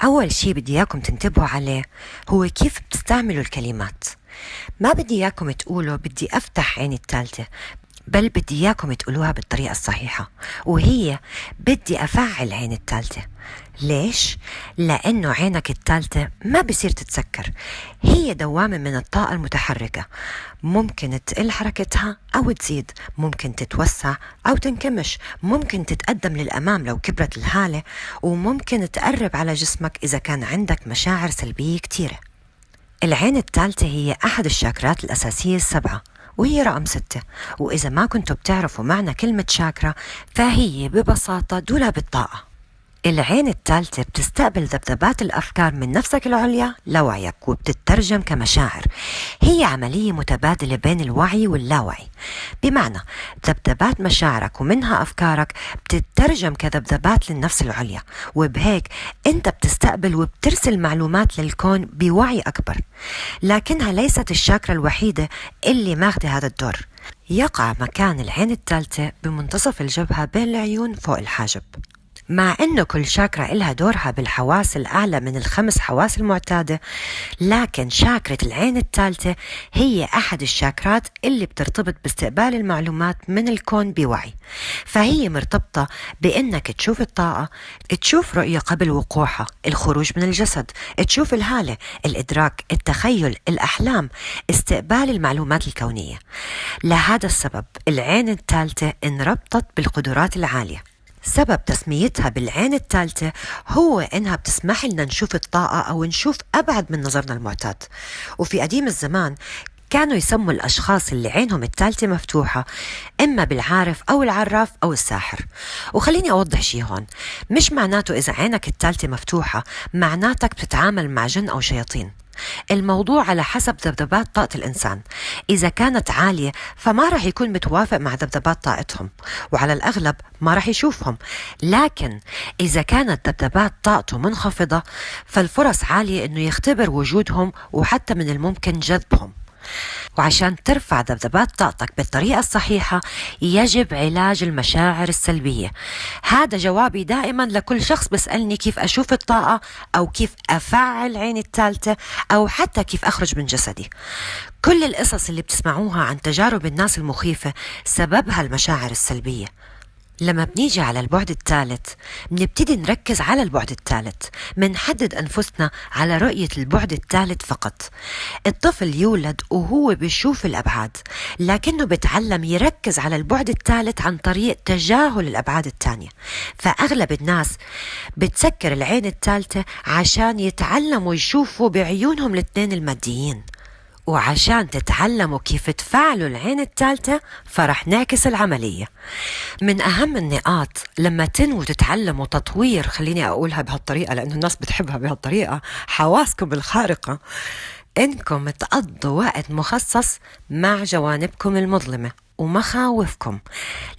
أول شي بدي إياكم تنتبهوا عليه هو كيف بتستعملوا الكلمات. ما بدي إياكم تقولوا بدي أفتح عيني الثالثة، بل بدي إياكم تقولوها بالطريقة الصحيحة، وهي بدي أفعل عيني الثالثة. ليش؟ لأنه عينك الثالثة ما بصير تتسكر، هي دوامة من الطاقة المتحركة، ممكن تقل حركتها أو تزيد، ممكن تتوسع أو تنكمش، ممكن تتقدم للأمام لو كبرت الحالة، وممكن تقرب على جسمك إذا كان عندك مشاعر سلبية كتيرة. العين الثالثة هي أحد الشاكرات الأساسية السبعة، وهي رقم 6. وإذا ما كنتوا بتعرفوا معنى كلمة شاكرا فهي ببساطة دولاب الطاقة. العين الثالثة بتستقبل ذبذبات الأفكار من نفسك العليا لوعيك وبتترجم كمشاعر. هي عملية متبادلة بين الوعي واللاوعي، بمعنى ذبذبات مشاعرك ومنها أفكارك بتترجم كذبذبات للنفس العليا، وبهيك أنت بتستقبل وبترسل معلومات للكون بوعي أكبر. لكنها ليست الشاكرا الوحيدة اللي ماخذة هذا الدور. يقع مكان العين الثالثة بمنتصف الجبهة بين العيون فوق الحاجب. مع أنه كل شاكرا إلها دورها بالحواس الأعلى من الخمس حواس المعتادة، لكن شاكرة العين الثالثة هي أحد الشاكرات اللي بترتبط باستقبال المعلومات من الكون بوعي. فهي مرتبطة بأنك تشوف الطاقة، تشوف رؤية قبل وقوعها، الخروج من الجسد، تشوف الهالة، الإدراك، التخيل، الأحلام، استقبال المعلومات الكونية. لهذا السبب العين الثالثة انربطت بالقدرات العالية. سبب تسميتها بالعين الثالثة هو إنها بتسمح لنا نشوف الطاقة أو نشوف أبعد من نظرنا المعتاد. وفي قديم الزمان كانوا يسموا الأشخاص اللي عينهم الثالثة مفتوحة إما بالعارف أو العراف أو الساحر. وخليني أوضح شي هون، مش معناته إذا عينك الثالثة مفتوحة معناتك بتتعامل مع جن أو شياطين. الموضوع على حسب ذبذبات طاقة الإنسان، إذا كانت عالية فما رح يكون متوافق مع ذبذبات طاقتهم، وعلى الأغلب ما رح يشوفهم. لكن إذا كانت ذبذبات طاقته منخفضة فالفرص عالية إنه يختبر وجودهم، وحتى من الممكن جذبهم. وعشان ترفع ذبذبات طاقتك بالطريقة الصحيحة يجب علاج المشاعر السلبية. هذا جوابي دائما لكل شخص بسألني كيف أشوف الطاقة، أو كيف أفعل عيني الثالثة، أو حتى كيف أخرج من جسدي. كل القصص اللي بتسمعوها عن تجارب الناس المخيفة سببها المشاعر السلبية. لما بنيجي على البعد الثالث بنبتدي نركز على البعد الثالث، منحدد أنفسنا على رؤية البعد الثالث فقط. الطفل يولد وهو بيشوف الأبعاد، لكنه بيتعلم يركز على البعد الثالث عن طريق تجاهل الأبعاد الثانية. فأغلب الناس بتسكر العين الثالثة عشان يتعلموا يشوفوا بعيونهم الاثنين الماديين. وعشان تتعلموا كيف تفعلوا العين الثالثة فرح نعكس العملية. من أهم النقاط لما تنووا تتعلموا تطوير، خليني أقولها بهالطريقة لأنه الناس بتحبها بهالطريقة، حواسكم الخارقة، إنكم تقضوا وقت مخصص مع جوانبكم المظلمة ومخاوفكم،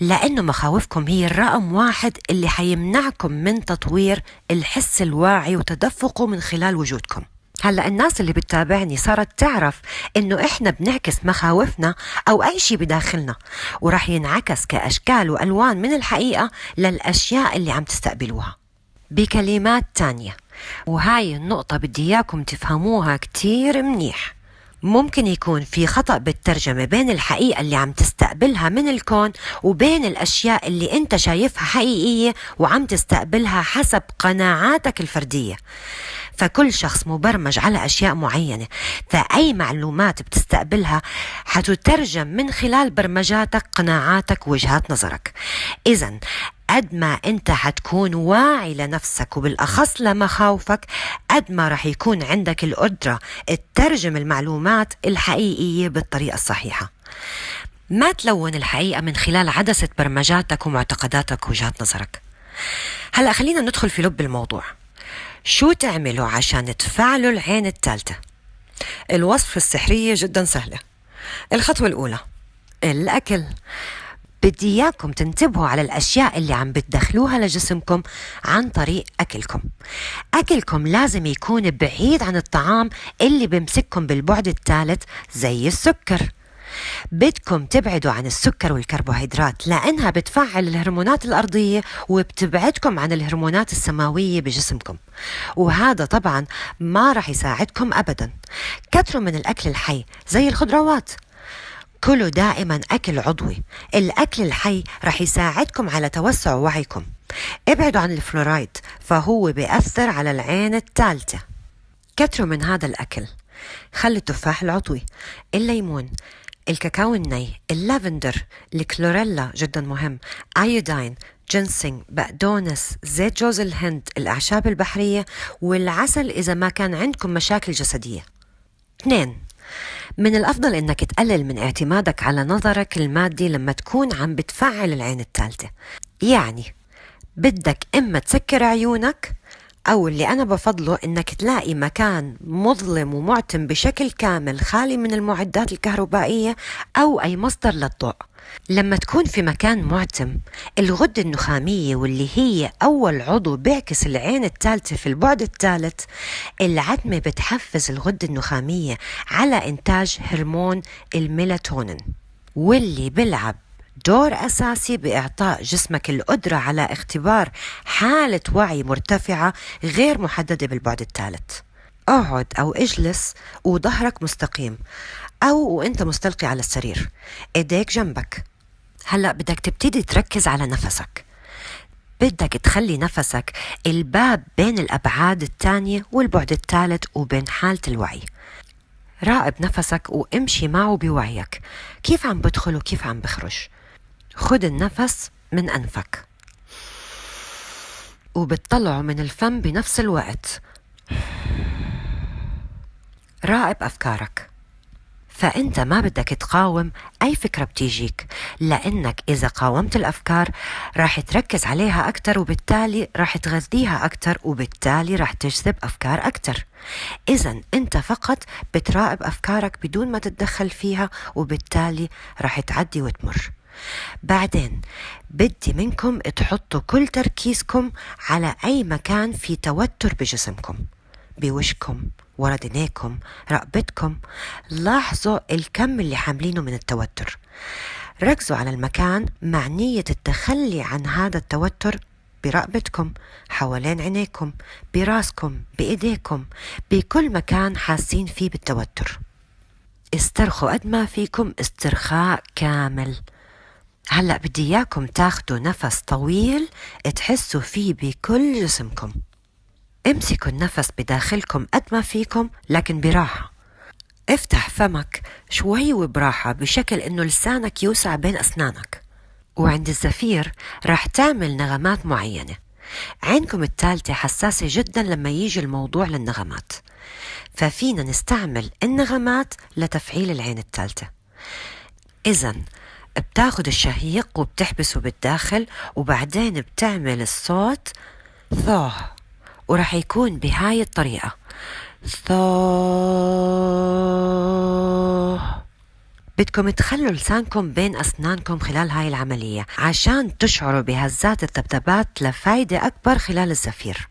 لأنه مخاوفكم هي الرقم 1 اللي حيمنعكم من تطوير الحس الواعي وتدفقه من خلال وجودكم. هلأ الناس اللي بتتابعني صارت تعرف إنه إحنا بنعكس مخاوفنا أو أي شيء بداخلنا، وراح ينعكس كأشكال وألوان من الحقيقة للأشياء اللي عم تستقبلوها. بكلمات تانية، وهاي النقطة بدي إياكم تفهموها كتير منيح، ممكن يكون في خطأ بالترجمة بين الحقيقة اللي عم تستقبلها من الكون وبين الأشياء اللي أنت شايفها حقيقية وعم تستقبلها حسب قناعاتك الفردية. فكل شخص مبرمج على أشياء معينة، فأي معلومات بتستقبلها حتترجم من خلال برمجاتك، قناعاتك، وجهات نظرك. إذن قد ما أنت حتكون واعي لنفسك وبالأخص لمخاوفك، قد ما رح يكون عندك القدرة تترجم المعلومات الحقيقية بالطريقة الصحيحة. ما تلون الحقيقة من خلال عدسة برمجاتك ومعتقداتك ووجهات نظرك. هلأ خلينا ندخل في لب الموضوع. شو تعملوا عشان تفعلوا العين الثالثة؟ الوصفة السحرية جدا سهلة. الخطوة الأولى الأكل. بدي إياكم تنتبهوا على الأشياء اللي عم بتدخلوها لجسمكم عن طريق أكلكم. أكلكم لازم يكون بعيد عن الطعام اللي بمسككم بالبعد الثالث زي السكر. بدكم تبعدوا عن السكر والكربوهيدرات لأنها بتفعل الهرمونات الأرضية وبتبعدكم عن الهرمونات السماوية بجسمكم، وهذا طبعا ما رح يساعدكم أبدا. كتروا من الأكل الحي زي الخضروات، كلوا دائما أكل عضوي. الأكل الحي رح يساعدكم على توسع وعيكم. ابعدوا عن الفلورايد فهو بيأثر على العين الثالثة. كتروا من هذا الأكل. خلي التفاح العضوي، الليمون، الكاكاو الني، اللافندر، الكلوريلا جدا مهم، ايودين، جنسينج، بقدونس، زيت جوز الهند، الأعشاب البحرية، والعسل إذا ما كان عندكم مشاكل جسدية. 2. من الأفضل إنك تقلل من اعتمادك على نظرك المادي لما تكون عم بتفعل العين الثالثة. يعني بدك إما تسكر عيونك، أو اللي أنا بفضله إنك تلاقي مكان مظلم ومعتم بشكل كامل خالي من المعدات الكهربائية أو أي مصدر للضوء. لما تكون في مكان معتم، الغدة النخامية واللي هي أول عضو بيعكس العين الثالثة في البعد الثالث، العتمة بتحفز الغدة النخامية على إنتاج هرمون الميلاتونين، واللي بيلعب دور أساسي بإعطاء جسمك القدرة على اختبار حالة وعي مرتفعة غير محددة بالبعد الثالث. اقعد أو اجلس وظهرك مستقيم، أو وانت مستلقي على السرير، ايديك جنبك. هلأ بدك تبتدي تركز على نفسك. بدك تخلي نفسك الباب بين الأبعاد الثانية والبعد الثالث وبين حالة الوعي. راقب نفسك وامشي معه بوعيك، كيف عم بدخل وكيف عم بخرج. خد النفس من أنفك وبتطلعه من الفم بنفس الوقت. راقب أفكارك، فأنت ما بدك تقاوم أي فكرة بتيجيك، لأنك إذا قاومت الأفكار راح تركز عليها أكتر، وبالتالي راح تغذيها أكتر، وبالتالي راح تجذب أفكار أكتر. إذن أنت فقط بتراقب أفكارك بدون ما تتدخل فيها، وبالتالي راح تعدي وتمر. بعدين بدي منكم تحطوا كل تركيزكم على أي مكان في توتر بجسمكم، بوشكم، ورا دنيكم، رقبتكم. لاحظوا الكم اللي حاملينه من التوتر. ركزوا على المكان مع نية التخلي عن هذا التوتر برقبتكم، حوالين عينيكم، براسكم، بإيديكم، بكل مكان حاسين فيه بالتوتر. استرخوا قد ما فيكم استرخاء كامل. هلأ بدي إياكم تاخدوا نفس طويل تحسوا فيه بكل جسمكم. امسكوا النفس بداخلكم قد ما فيكم، لكن براحة. افتح فمك شوي وبراحة بشكل انه لسانك يوسع بين اسنانك. وعند الزفير راح تعمل نغمات معينة. عينكم الثالثة حساسة جدا لما يجي الموضوع للنغمات، ففينا نستعمل النغمات لتفعيل العين الثالثة. إذن بتاخد الشهيق وبتحبسه بالداخل، وبعدين بتعمل الصوت ثوه، ورح يكون بهاي الطريقة ثوه. بدكم تخلوا لسانكم بين أسنانكم خلال هاي العملية عشان تشعروا بهزات الذبذبات لفايدة أكبر خلال الزفير.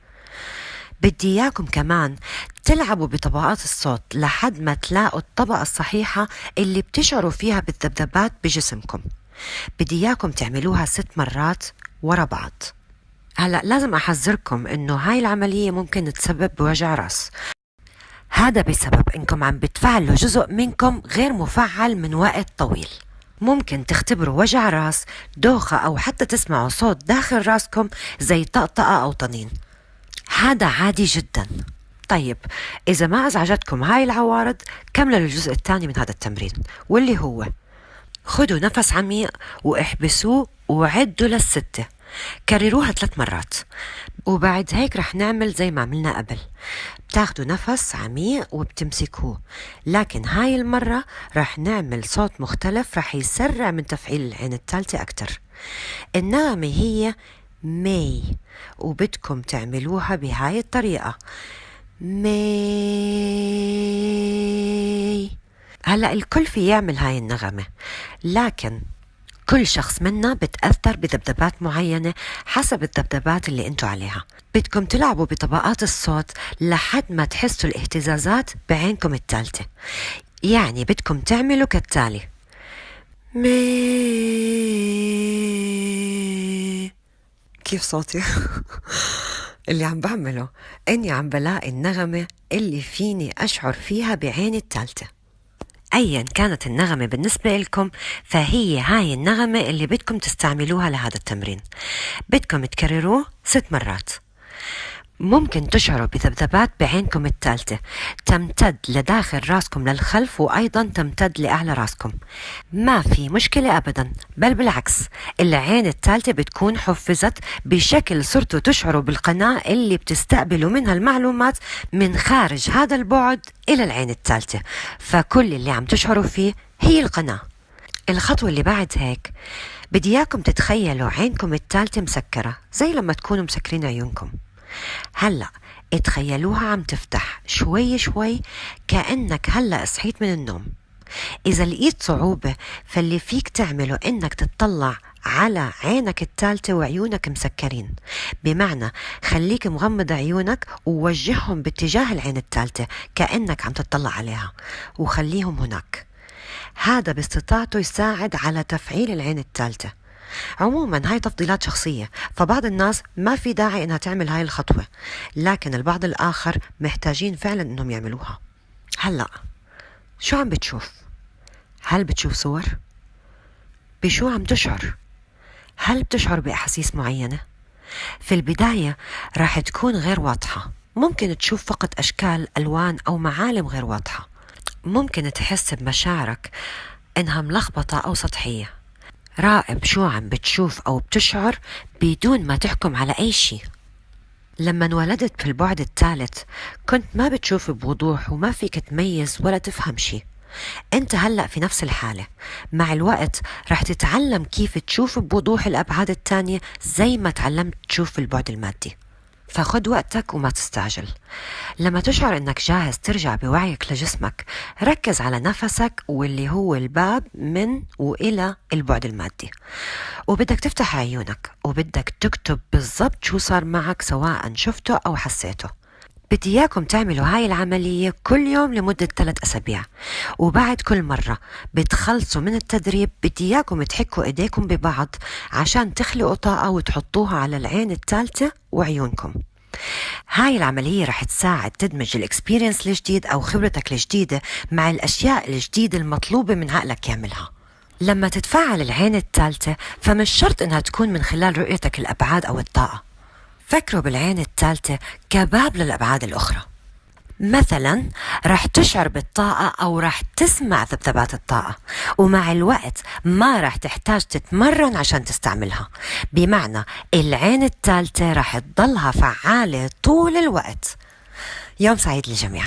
بدي إياكم كمان تلعبوا بطبقات الصوت لحد ما تلاقوا الطبقة الصحيحة اللي بتشعروا فيها بالذبذبات بجسمكم. بدي إياكم تعملوها 6 مرات ورا بعض. هلأ لازم أحذركم إنه هاي العملية ممكن تسبب بوجع راس. هذا بسبب إنكم عم بتفعلوا جزء منكم غير مفعل من وقت طويل. ممكن تختبروا وجع راس، دوخة، أو حتى تسمعوا صوت داخل راسكم زي طقطقة أو طنين. هذا عادي جدا. طيب إذا ما أزعجتكم هاي العوارض، كملوا الجزء الثاني من هذا التمرين، واللي هو خدوا نفس عميق واحبسوه وعدوا ل6. كرروها 3 مرات، وبعد هيك رح نعمل زي ما عملنا قبل. بتاخدوا نفس عميق وبتمسكوه، لكن هاي المرة رح نعمل صوت مختلف رح يسرع من تفعيل العين الثالثة أكتر. النغمة هي مي، وبدكم تعملوها بهاي الطريقة مي. هلأ الكل في يعمل هاي النغمة، لكن كل شخص منا بتأثر بذبذبات معينة حسب الذبذبات اللي انتو عليها. بدكم تلعبوا بطبقات الصوت لحد ما تحسوا الاهتزازات بعينكم الثالثة. يعني بدكم تعملوا كالتالي: مي. كيف صوتي؟ اللي عم بعمله اني عم بلاقي النغمة اللي فيني اشعر فيها بعيني الثالثة. ايا كانت النغمة بالنسبة لكم، فهي هاي النغمة اللي بدكم تستعملوها لهذا التمرين. بدكم تكرروه 6 مرات. ممكن تشعروا بذبذبات بعينكم الثالثة تمتد لداخل راسكم للخلف، وأيضا تمتد لأعلى راسكم. ما في مشكلة أبدا، بل بالعكس، العين الثالثة بتكون حفزت بشكل صرتوا تشعروا بالقناة اللي بتستقبلوا منها المعلومات من خارج هذا البعد إلى العين الثالثة. فكل اللي عم تشعروا فيه هي القناة. الخطوة اللي بعد هيك بدي إياكم تتخيلوا عينكم الثالثة مسكرة زي لما تكونوا مسكرين عيونكم. هلأ اتخيلوها عم تفتح شوي شوي كأنك هلأ صحيت من النوم. إذا لقيت صعوبة، فاللي فيك تعمله إنك تتطلع على عينك الثالثة وعيونك مسكرين، بمعنى خليك مغمض عيونك ووجههم باتجاه العين الثالثة كأنك عم تتطلع عليها، وخليهم هناك. هذا باستطاعته يساعد على تفعيل العين الثالثة. عموما هاي تفضيلات شخصية، فبعض الناس ما في داعي انها تعمل هاي الخطوة، لكن البعض الاخر محتاجين فعلا انهم يعملوها. هلأ شو عم بتشوف؟ هل بتشوف صور؟ بشو عم تشعر؟ هل بتشعر بأحاسيس معينة؟ في البداية راح تكون غير واضحة، ممكن تشوف فقط أشكال، ألوان أو معالم غير واضحة. ممكن تحس بمشاعرك إنها ملخبطة أو سطحية. راقب شو عم بتشوف أو بتشعر بدون ما تحكم على أي شيء. لما انولدت في البعد الثالث كنت ما بتشوف بوضوح وما فيك تميز ولا تفهم شيء. انت هلأ في نفس الحالة. مع الوقت رح تتعلم كيف تشوف بوضوح الأبعاد التانية زي ما تعلمت تشوف في البعد المادي. فخد وقتك وما تستعجل. لما تشعر انك جاهز ترجع بوعيك لجسمك، ركز على نفسك واللي هو الباب من وإلى البعد المادي، وبدك تفتح عيونك وبدك تكتب بالضبط شو صار معك سواء شفته أو حسيته. بدي إياكم تعملوا هاي العملية كل يوم لمدة 3 أسابيع، وبعد كل مرة بتخلصوا من التدريب بدي إياكم تحكوا إيديكم ببعض عشان تخلقوا طاقة وتحطوها على العين الثالثة وعيونكم. هاي العملية رح تساعد تدمج الاكسبيرينس الجديد أو خبرتك الجديدة مع الأشياء الجديدة المطلوبة من عقلك يعملها. لما تتفاعل العين الثالثة فمش شرط إنها تكون من خلال رؤيتك الأبعاد أو الطاقة. فكروا بالعين الثالثة كباب للأبعاد الأخرى. مثلا رح تشعر بالطاقة أو رح تسمع ذبذبات الطاقة، ومع الوقت ما رح تحتاج تتمرن عشان تستعملها، بمعنى العين الثالثة رح تضلها فعالة طول الوقت. يوم سعيد للجميع.